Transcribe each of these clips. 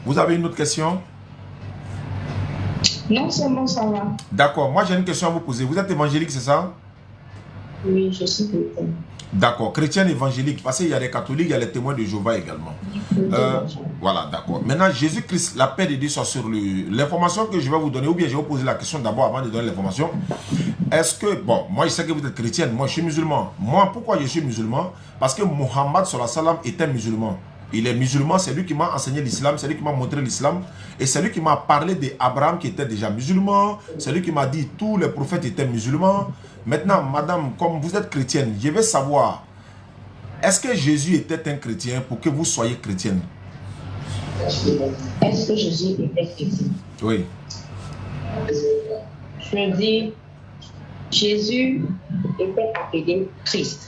Vous avez une autre question? Non, c'est bon, ça va. D'accord, moi j'ai une question à vous poser. Vous êtes évangélique, c'est ça? Oui, je suis chrétienne. D'accord, chrétienne évangélique, parce qu'il y a les catholiques, il y a les témoins de Jéhovah également. Voilà, d'accord. Maintenant, Jésus-Christ, la paix de Dieu soit sur lui. L'information que je vais vous donner, ou bien je vais vous poser la question d'abord avant de donner l'information. Est-ce que, bon, moi je sais que vous êtes chrétienne, moi je suis musulman. Moi, pourquoi je suis musulman? Parce que Mohammed sallallahu alayhi wa sallam était musulman. Il est musulman, c'est lui qui m'a enseigné l'islam, c'est lui qui m'a montré l'islam. Et c'est lui qui m'a parlé d'Abraham qui était déjà musulman. C'est lui qui m'a dit tous les prophètes étaient musulmans. Maintenant, madame, comme vous êtes chrétienne, je veux savoir, est-ce que Jésus était un chrétien pour que vous soyez chrétienne? Est-ce que Jésus était chrétien? Oui. Je dis, Jésus était appelé Christ.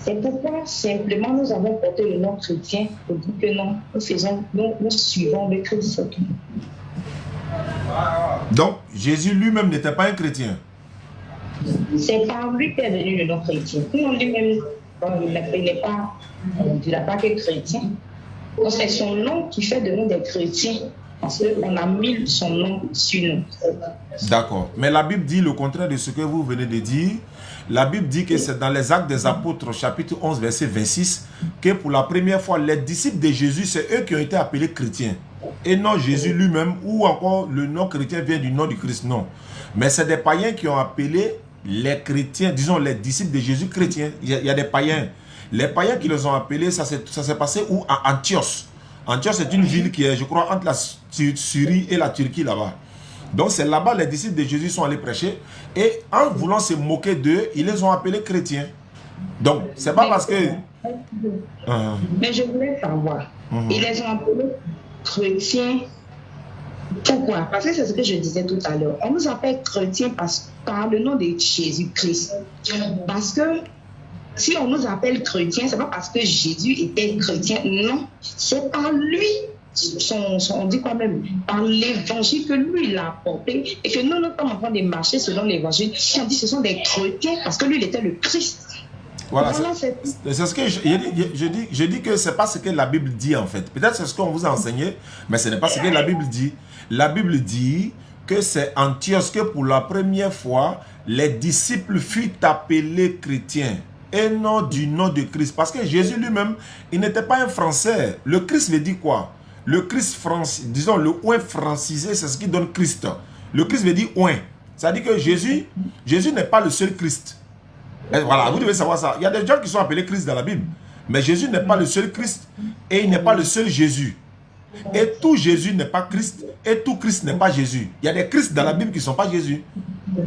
C'est pourquoi simplement nous avons porté le nom chrétien pour dire que non, nous suivons le Christ. Donc, Jésus lui-même n'était pas un chrétien. C'est par lui qu'est venu le nom chrétien. Non, lui-même, il n'est pas, on ne dira pas que chrétien. Donc, c'est son nom qui fait de nous des chrétiens. Parce qu'on a mis son nom sur nous. D'accord. Mais la Bible dit le contraire de ce que vous venez de dire. La Bible dit que c'est dans les Actes des Apôtres, chapitre 11, verset 26, que pour la première fois, les disciples de Jésus, c'est eux qui ont été appelés chrétiens. Et non Jésus lui-même, ou encore le nom chrétien vient du nom du Christ, non. Mais c'est des païens qui ont appelé les chrétiens, disons les disciples de Jésus chrétiens. Il y a des païens. Les païens qui les ont appelés, ça s'est passé où? À Antioche. Antioche, c'est une ville qui est, je crois, entre la Syrie et la Turquie là-bas. Donc c'est là-bas les disciples de Jésus sont allés prêcher. Et en voulant se moquer d'eux, ils les ont appelés chrétiens. Donc, c'est pas parce que... Mais je voulais savoir, ils les ont appelés chrétiens. Pourquoi? Parce que c'est ce que je disais tout à l'heure. On nous appelle chrétiens par le nom de Jésus-Christ. Parce que si on nous appelle chrétiens, c'est pas parce que Jésus était chrétien. Non, c'est par lui. On dit quoi même, par l'évangile que lui il a apporté et que nous sommes en train de marcher selon l'évangile. On dit que ce sont des chrétiens parce que lui il était le Christ. Voilà, c'est ce que je dis que c'est pas ce que la Bible dit en fait. Peut-être c'est ce qu'on vous a enseigné, mais ce n'est pas ce que la Bible dit. La Bible dit que c'est Antioche que pour la première fois, les disciples furent appelés chrétiens. Et non du nom de Christ. Parce que Jésus lui-même, il n'était pas un Français. Le Christ veut dire quoi? Le Christ, disons le oint francisé, c'est ce qui donne Christ. Le Christ veut dire oint. C'est-à-dire que Jésus n'est pas le seul Christ. Et voilà, vous devez savoir ça. Il y a des gens qui sont appelés Christ dans la Bible. Mais Jésus n'est pas le seul Christ. Et il n'est pas le seul Jésus. Et tout Jésus n'est pas Christ. Et tout Christ n'est pas Jésus. Il y a des Christ dans la Bible qui ne sont pas Jésus.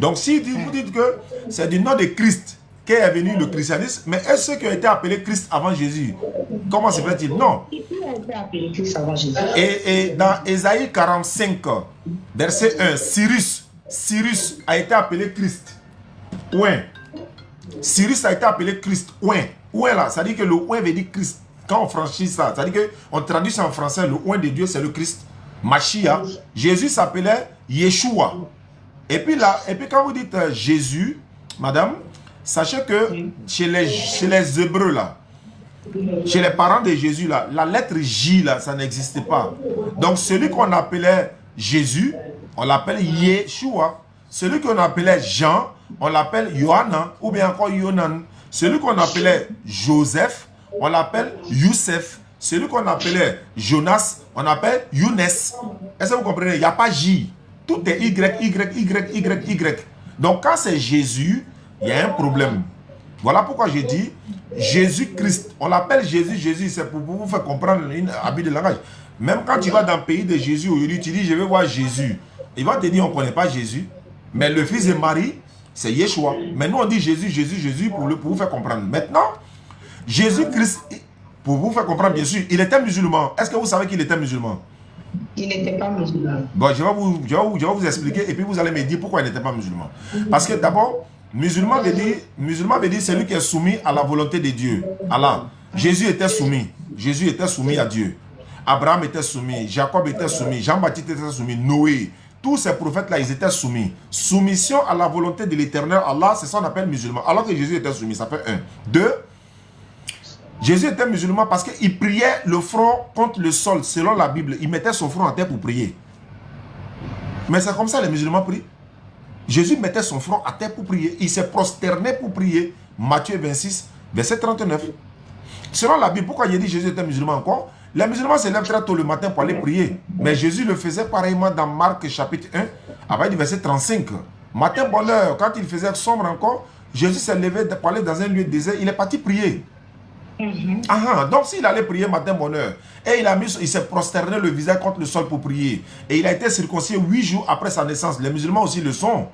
Donc si vous dites que c'est du nom de Christ qu'est venu le christianisme, mais est-ce ceux qui ont été appelés Christ avant Jésus? Comment se fait-il? Non. Et dans Ésaïe 45, verset 1, Cyrus a été appelé Christ. Ouin. Cyrus a été appelé Christ. Ouin. Ouin là, ça dit que le ouin veut dire Christ. Quand on franchit ça, ça dit qu'on traduit ça en français, le ouin de Dieu c'est le Christ. Mashiach. Jésus s'appelait Yeshua. Et puis là, quand vous dites Jésus, madame, sachez que chez les Hébreux là, chez les parents de Jésus là, la lettre J là, ça n'existait pas. Donc celui qu'on appelait Jésus, on l'appelle Yeshua. Celui qu'on appelait Jean, on l'appelle Yohanan ou bien encore Yonan. Celui qu'on appelait Joseph, on l'appelle Youssef. Celui qu'on appelait Jonas, on appelle Younes. Est-ce que vous comprenez? Il n'y a pas J. Tout est Y. Donc quand c'est Jésus, il y a un problème. Voilà pourquoi j'ai dit Jésus-Christ. On l'appelle Jésus, c'est pour vous faire comprendre une habit de langage. Même quand tu vas dans le pays de Jésus, aujourd'hui, tu dis je vais voir Jésus. Il va te dire on ne connaît pas Jésus. Mais le fils de Marie, c'est Yeshua. Mais nous on dit Jésus pour vous faire comprendre. Maintenant, Jésus-Christ, pour vous faire comprendre, bien sûr, il était musulman. Est-ce que vous savez qu'il était musulman? Il n'était pas musulman. Bon, je vais vous expliquer et puis vous allez me dire pourquoi il n'était pas musulman. Parce que d'abord, musulman veut dire celui qui est soumis à la volonté de Dieu. Allah. Jésus était soumis. Jésus était soumis à Dieu. Abraham était soumis. Jacob était soumis. Jean-Baptiste était soumis. Noé. Tous ces prophètes-là, ils étaient soumis. Soumission à la volonté de l'éternel Allah, c'est ça qu'on appelle musulman. Alors que Jésus était soumis, ça fait 1. 2. Jésus était musulman parce qu'il priait le front contre le sol, selon la Bible. Il mettait son front en terre pour prier. Mais c'est comme ça les musulmans prient. Jésus mettait son front à terre pour prier. Il se prosternait pour prier. Matthieu 26, verset 39. Selon la Bible, pourquoi j'ai dit Jésus était musulman encore? Les musulmans se lèvent très tôt le matin pour aller prier. Mais Jésus le faisait pareillement dans Marc chapitre 1, à partir du verset 35. Matin, bonne heure, quand il faisait sombre encore, Jésus s'est levé pour aller dans un lieu désert. Il est parti prier. Donc s'il allait prier matin, bonne heure, et il s'est prosterné le visage contre le sol pour prier. Et il a été circoncis 8 jours après sa naissance. Les musulmans aussi le sont.